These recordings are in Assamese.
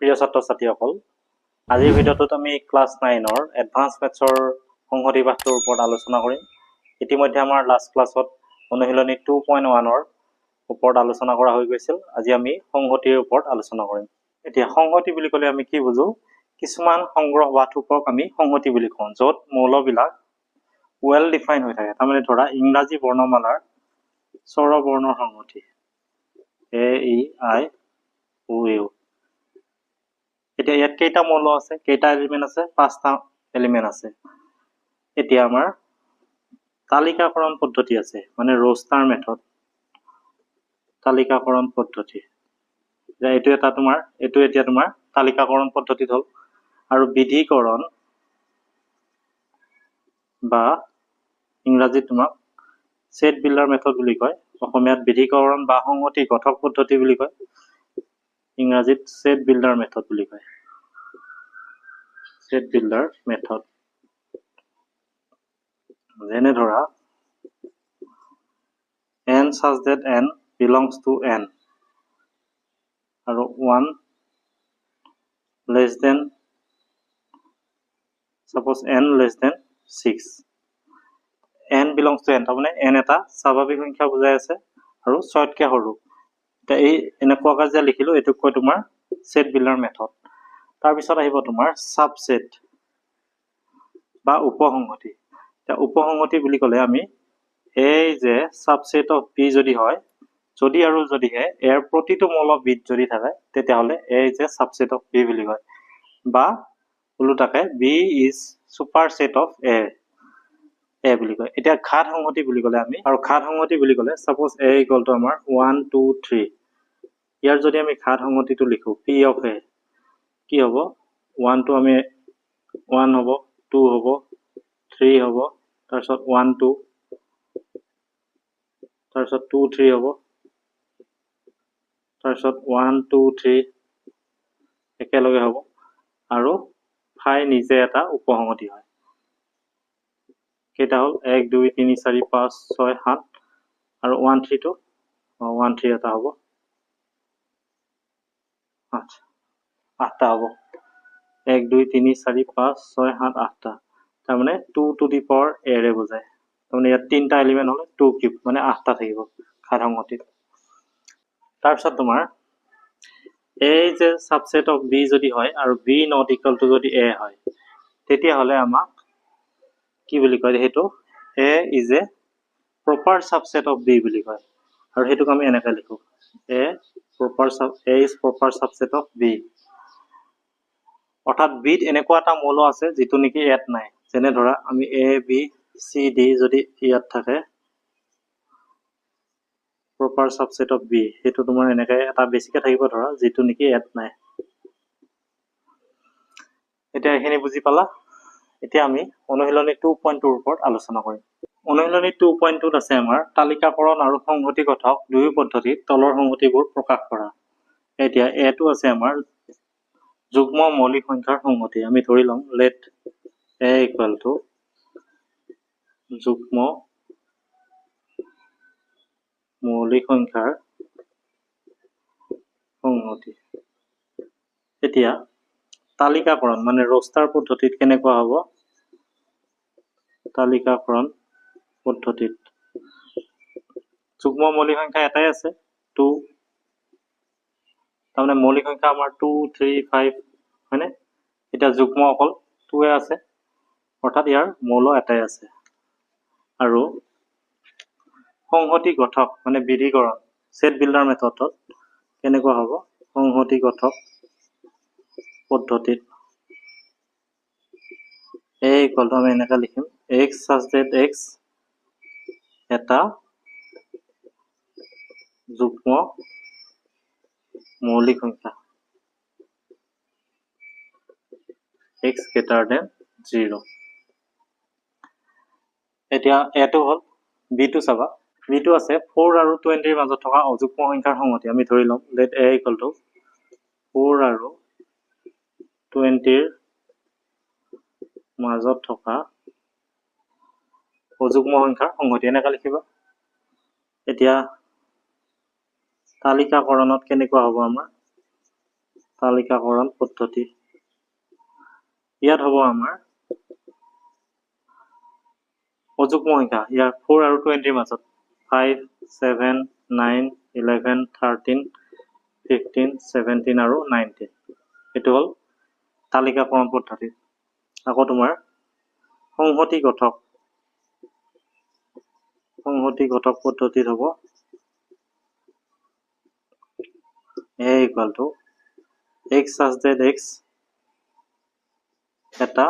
প্ৰিয় ছাত্ৰ-ছাত্ৰীসকল, আজিৰ ভিডিঅ'টোত আমি ক্লাছ 9ৰ এডভান্স মেথছৰ সংহতি পাঠটোৰ ওপৰত আলোচনা কৰিম। ইতিমধ্যে আমাৰ লাষ্ট ক্লাছত অনুশীলনী 2.1ৰ ওপৰত আলোচনা কৰা হৈ গৈছিল। আজি আমি সংহতিৰ ওপৰত আলোচনা কৰিম। এতিয়া সংহতি বুলি ক'লে আমি কি বুজো? কিছুমান সংগ্ৰহ বা থোপক আমি সংহতি বুলি কওঁ, য'ত মৌলবিলাক ৱেল ডিফাইন হৈ থাকে। তাৰমানে ধৰা ইংৰাজী বৰ্ণমালাৰ স্বৰ বৰ্ণৰ সংহতি A-E-I-O-U। এতিয়া ইয়াত কেইটা মৌল আছে, কেইটা এলিমেন্ট আছে? 5টা এলিমেন্ট আছে। এতিয়া আমাৰ তালিকাকৰণ পদ্ধতি আছে, মানে ৰোস্টাৰ মেথড, তালিকাকৰণ পদ্ধতি। এইটো এতিয়া তোমাৰ তালিকাকৰণ পদ্ধতিত হ'ল। আৰু বিধিকৰণ বা ইংৰাজীত তোমাক সেট বিল্ডাৰ মেথড বুলি কয়, অসমীয়াত বিধিকৰণ বা সংহতি গঠক পদ্ধতি বুলি কয়, ইংৰাজীত সেট বিল্ডাৰ মেথড বুলি কয়। সেট বিল্ডাৰ মেথড যেনে ধৰা n such that n belongs to n আৰু 1 less than suppose n less than 6, n belongs to n তাৰমানে n এটা স্বাভাৱিক সংখ্যা বুজাই আছে আৰু 6তকৈ সৰু। এতিয়া এই এনেকুৱাকৈ যে লিখিলো, এইটোক কয় তোমাৰ সেট বিল্ডাৰ মেথড। তাৰপিছত আহিব তোমাৰ সাবসেট বা উপসংহতি। এতিয়া উপসংহতি বুলি ক'লে আমি এই যে সাবসেট অফ বি যদি হয়, যদিহে ইয়াৰ প্ৰতিটো মৌল বিত যদি থাকে, তেতিয়াহ'লে এই যে সাবসেট অফ বি বুলি কয়। বা ওলোটাকে B is superset of A বুলি কয়। এতিয়া ঘাত সংহতি বুলি ক'লে সাপোজ এ ইকুৱেল টু আমাৰ 1 2 3, ইয়াৰ যদি আমি ঘাত সংহতিটো লিখো পি অফ এ, কি হ'ব? 1 টো আমি 1 হ'ব, 2 হ'ব, 3 হ'ব, তাৰপিছত 1 2, তাৰপিছত 2 3 হ'ব, তাৰপিছত 1 2 3 একেলগে হ'ব। আৰু ফাই নিজে এটা উপসংহতি হয়। কেইটা হ'ল? 1 2 3 4 5 6 7 আৰু 1 3 টো 1 3 এটা হ'ব, 8টা হ'ব। 1 2 3 4 5 6 7 8টা, তাৰমানে 2 টু দি পাৱাৰ এৰে বুজায়। তাৰমানে ইয়াত 3টা এলিমেন্ট হ'লে 2 কিউব, মানে 8টা থাকিব ঘাত সংহতিত। তাৰপিছত তোমাৰ এই যে সাবসেট অফ বি যদি হয় আৰু বি নট ইকুৱেল টু যদি এ হয়, তেতিয়াহ'লে আমাক কি বুলি কয়? সেইটো A is a proper subset of B বুলি কয়। আৰু সেইটোক আমি এনেকৈ লিখো A is proper subset of B. অৰ্থাৎ বিত এনেকুৱা এটা মৌল আছে যিটো নেকি ইয়াত নাই। যেনে ধৰা আমি এ বি চি ডি যদি ইয়াত থাকে, প্ৰপাৰ সাবসেট অফ বি, সেইটো তোমাৰ এনেকৈ এটা বেছিকে থাকিব ধৰা, যিটো নেকি ইয়াত নাই। এতিয়া এইখিনি বুজি পালা? এতিয়া আমি অনুশীলনী 2.2ৰ ওপৰত আলোচনা কৰিম। অনুশীলনী 2.2ত আছে আমাৰ তালিকাকৰণ আৰু সংহতি গঠক দুয়ো পদ্ধতিত তলৰ সংহতিবোৰ প্ৰকাশ কৰা। এতিয়া এটো আছে আমাৰ যুগ্ম মৌলিক সংখ্যাৰ সংহতি। আমি ধৰি লম লেট এ ইকুৱেল টু যুগ্ম মৌলিক সংখ্যাৰ সংহতি। এতিয়া তালিকাকৰণ মানে ৰোস্টাৰ পদ্ধতিত কেনেকুৱা হ'ব? তালিকাকৰণ পদ্ধতিত যুগ্ম মৌলিক সংখ্যা এটাই আছে 2, তাৰমানে মৌলিক সংখ্যা আমাৰ 2 3 5 হয়নে? এতিয়া যুগ্ম অকল 2 আছে, অৰ্থাৎ ইয়াৰ মৌল এটাই আছে। আৰু সংহতি গঠক মানে বিধিকৰণ সেট বিল্ডাৰ মেথডত কেনেকুৱা হ'ব? সংহতি গঠক পদ্ধতিত এ ইকুৱেল টু আমি এনেকৈ লিখিম x such that x এটা যুগ্ম মৌলিক সংখ্যা x greater than 0। এতিয়া এটো হ'ল b2 চাবা, b2 আছে 4 আৰু 20ৰ মাজত থকা অযুগ্ম সংখ্যাৰ সংহতি। আমি ধৰি লম লেট a ইকুৱেল টু 4 আৰু 20ৰ মাজত থকা অযুগ্ম সংখ্যাৰ সংহতি, এনেকৈ লিখিবা। এতিয়া তালিকাকৰণত কেনেকুৱা হ'ব? আমাৰ তালিকাকৰণ পদ্ধতি ইয়াত হ'ব আমাৰ অযুগ্ম সংখ্যা ইয়াৰ 4 আৰু 20 মাজত 5 7 9 11 13 15 17 আৰু 19 এটো হল তালিকাকৰণ পদ্ধতি আকৌ তোমাৰ সংহতি গঠক পদ্ধতিত হ'ব a equal to x such that x এটা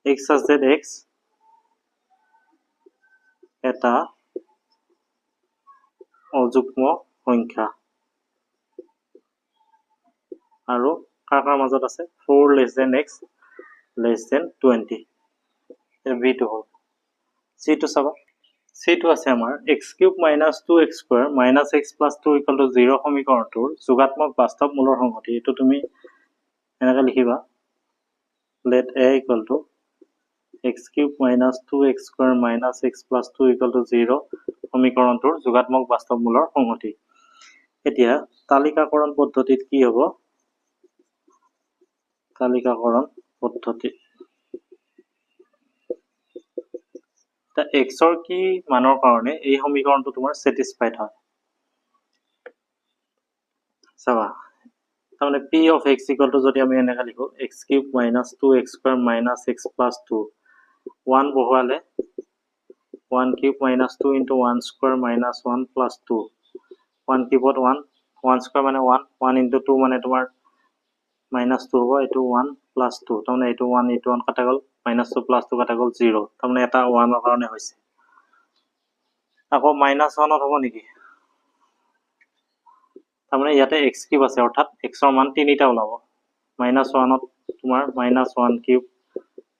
x such that x এটা অযুগ্ম সংখ্যা আৰু কাৰ মাজত আছে 4 less than x less than 20 v টো হল c টো চাবা c টো আছে আমাৰ x cube minus 2x square minus x plus 2 equal to 0 সমীকৰণটোৰ যোগাত্মক বাস্তৱ মূলৰ সংহতি এটো তুমি এনেকৈ লিখিবা let a equal to x cube minus 2x square minus x plus 2 equal to 0 সমীকৰণটোৰ যোগাত্মক বাস্তৱ মূলৰ সংহতি এতিয়া তালিকাকৰণ পদ্ধতিত কি হ'ব তালিকাকৰণ পদ্ধতি তা x ৰ কি মানৰ কাৰণে এই সমীকৰণটো তোমাৰ স্যাটিসফাইড হয় চাবা তাহলে p of x equal to যদি আমি এনেকা লিখো x cube minus 2x square minus x plus 2 1 বহালে 1 cube minus 2 into 1 square minus 1 plus 2 1 cube 1 square মানে 1 into 2 মানে তোমাৰ minus 2 হ'ব এটো 1 plus 2 তাহলে এটো 1 কাটা গল minus 2 plus 2 কাটা গল 0 তাহলে এটা 1 ৰ কাৰণে হৈছে আকৌ minus 1 ত হ'ব নেকি তাহলে ইয়াতে x কিউব আছে অৰ্থাৎ x ৰ মান 3টা ওলাব minus 1 ত তোমাৰ minus 1 cube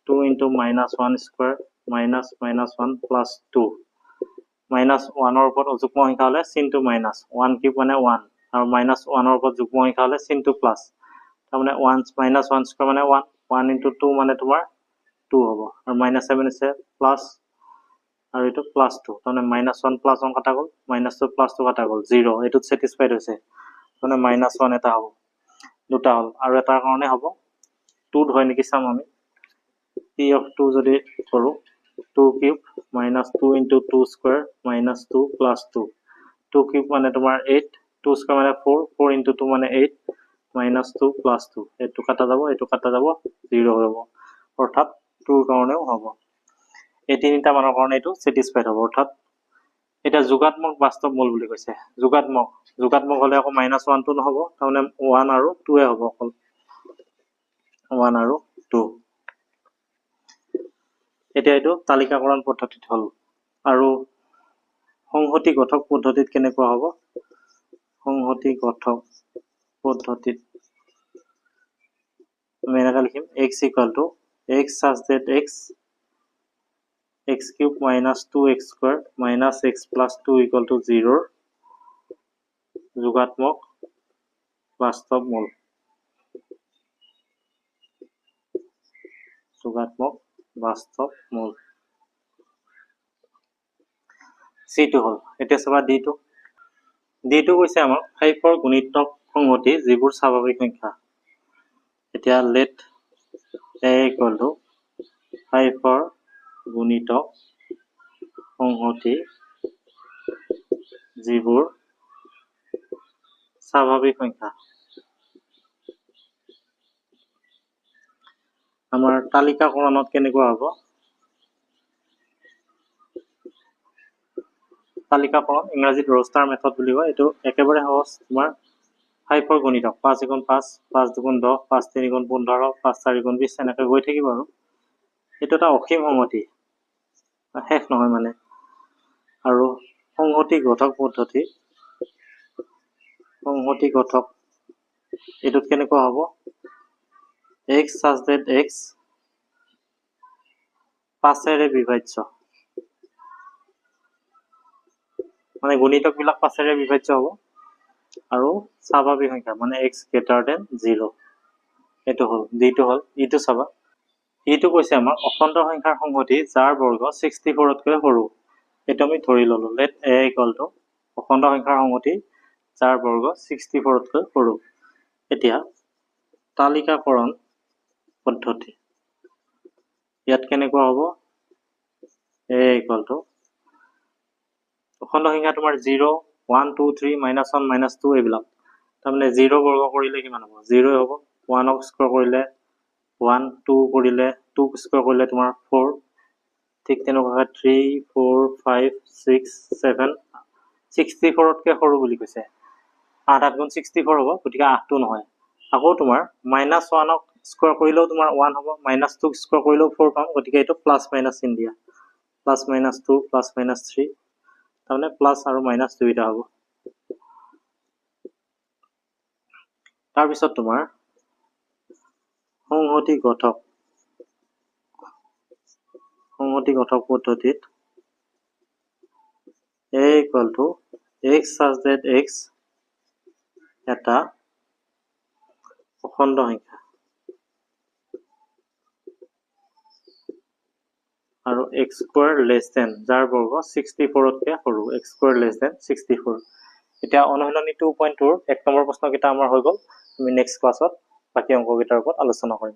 2 into minus 1 square minus 1 plus 2 minus 1 ৰ ওপৰত অযুগ্ম সংখ্যা হলে sin to minus 1 কিউব মানে 1 আৰু minus 1 ৰ ওপৰত যুগ্ম সংখ্যা হলে sin to plus তাহলে 1 minus 1 square মানে 1 into 2 মানে তোমাৰ 2 হ'ব আৰু minus 7 আছে plus আৰু এটো plus 2 তাহলে minus 1 plus 1 কাটা গল minus 2 plus 2 কাটা গল 0 এটো স্যাটিসফাইড হৈছে মানে minus 1 এটা হ'ব দুটা হল আৰু এটাৰ কাৰণে হ'ব 2 হয় নেকি চাম আমি p of 2 যদি কৰো 2 cube minus 2 into 2 square minus 2 plus 2 2 cube মানে তোমাৰ 8 2 square মানে 4 4 into 2 মানে 8 minus 2 plus 2 এটো কাটা যাব 0 হ'ব অৰ্থাৎ 2 কাৰণেও হ'ব এই তিনিটা মানৰ কাৰণে এটো স্যাটিসফাইড হ'ব অৰ্থাৎ এটা যোগাত্মক বাস্তৱ মূল বুলি কৈছে যোগাত্মক হলে আকৌ -1 টো নহব তাহলে 1 আৰু 2 এ হ'ব অকল 1 আৰু 2 এতিয়া এটো তালিকাকৰণ পদ্ধতিত হল আৰু সংহতি গঠক পদ্ধতিত কেনেকুৱা হ'ব সংহতি গঠক পদ্ধতিত আমি এনেকা লিখিম x equal to x such that x cube minus 2x square minus x plus 2 equal to 0 যোগাত্মক বাস্তৱ মূল c টো হল এতিয়া চাবা d টো কৈছে আমাক 5 ৰ গুণিতক সংহতি যিবোৰ স্বাভাৱিক সংখ্যা এতিয়া let a equal to 5 ৰ গুণিতক সংহতি যিবোৰ স্বাভাৱিক সংখ্যা আমাৰ তালিকাকৰণত কেনেকুৱা হ'ব তালিকাকৰণ ইংৰাজীত roster method বুলি কয় এটো একেবাৰে সহজ তোমাৰ 5 ৰ গুণিতক 5 * 5 5 * 10 5 × 3 = 15 5 × 4 = 20 এনেকৈ গৈ থাকিব আৰু এটো এটা অসীম সংহতি শেষ নহয় মানে আৰু সংহতি গঠক পদ্ধতি এটোত কেনেকুৱা হ'ব x such that x 5 ৰে বিভাজ্য মানে গুণিতক বিলাক 5 ৰে বিভাজ্য হ'ব আৰু স্বাভাৱিক সংখ্যা মানে x greater than 0 এটো হল d টো হল e টো চাবা e টো কৈছে আমাৰ অখণ্ড সংখ্যাৰ সংহতি যাৰ বৰ্গ 64 তকৈ সৰু এটো আমি ধৰি ললো let a equal to অখণ্ড সংখ্যাৰ সংহতি যাৰ বৰ্গ 64তকৈ সৰু। এতিয়া তালিকাকৰণ পদ্ধতি ইয়াত কেনেকুৱা হ'ব a equal to অখণ্ড সংখ্যা তোমাৰ 0 1 2 3 -1 -2 এইবিলাক তাৰমানে 0 বৰ্গ কৰিলে কিমান হ'ব 0 হ'ব 1 ক স্কয়াৰ কৰিলে 1 2 কৰিলে 2 স্কয়াৰ কৰিলে তোমাৰ 4 ঠিক তেনেকুৱা 3 4 5 6 7 64তকৈ সৰু বুলি কৈছে 8 গুণ 64 হ'ব গতিকে 8টো নহয় আকৌ তোমাৰ -1 ক স্কয়াৰ কৰিলেও তোমাৰ 1 হ'ব -2 ক স্কয়াৰ কৰিলেও 4 পাম গতিকে এটো প্লাস মাইনাস চিন দিয়া প্লাস মাইনাস 2 প্লাস মাইনাস 3 তাৰমানে প্লাস আৰু মাইনাস দুইটা হ'ব তাৰ পিছত তোমাৰ সংহতি গঠক পদ্ধতিত a equal to x such that x এটা অখণ্ড সংখ্যা আৰু x square less than যাৰ বৰ্গ 64তকৈ সৰু x square less than 64 এতিয়া অনুশীলনী 2.2 এক নম্বৰ প্ৰশ্নকেইটা আমাৰ হৈ গ'ল আমি নেক্সট ক্লাছত বাকি অংককেইটাৰ ওপৰত আলোচনা কৰিম